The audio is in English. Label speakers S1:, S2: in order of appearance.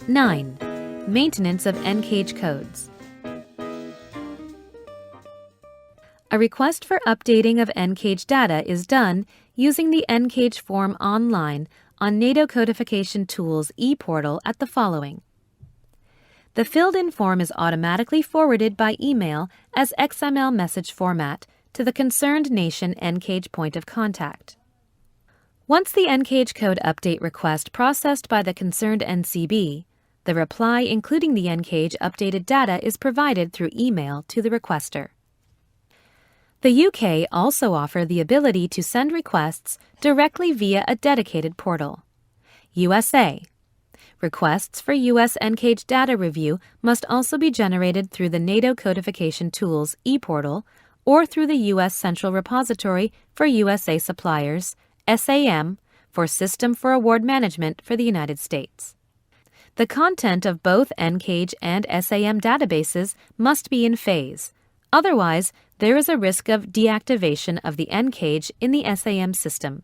S1: 9. Maintenance of NCAGE codes. A request for updating of NCAGE data is done using the NCAGE form online on NATO Codification Tools e-portal at the following. The filled-in form is automatically forwarded by email as XML message format to the concerned nation NCAGE point of contact. Once the NCAGE code update request processed by the concerned NCB, the reply including the NCAGE updated data is provided through email to the requester. The UK also offer the ability to send requests directly via a dedicated portal. USA. Requests for US NCAGE data review must also be generated through the NATO Codification Tools e-portal or through the US Central Repository for USA Suppliers, SAM, for System for Award Management for the United States. The content of both NCAGE and SAM databases must be in phase. Otherwise, there is a risk of deactivation of the NCAGE in the SAM system.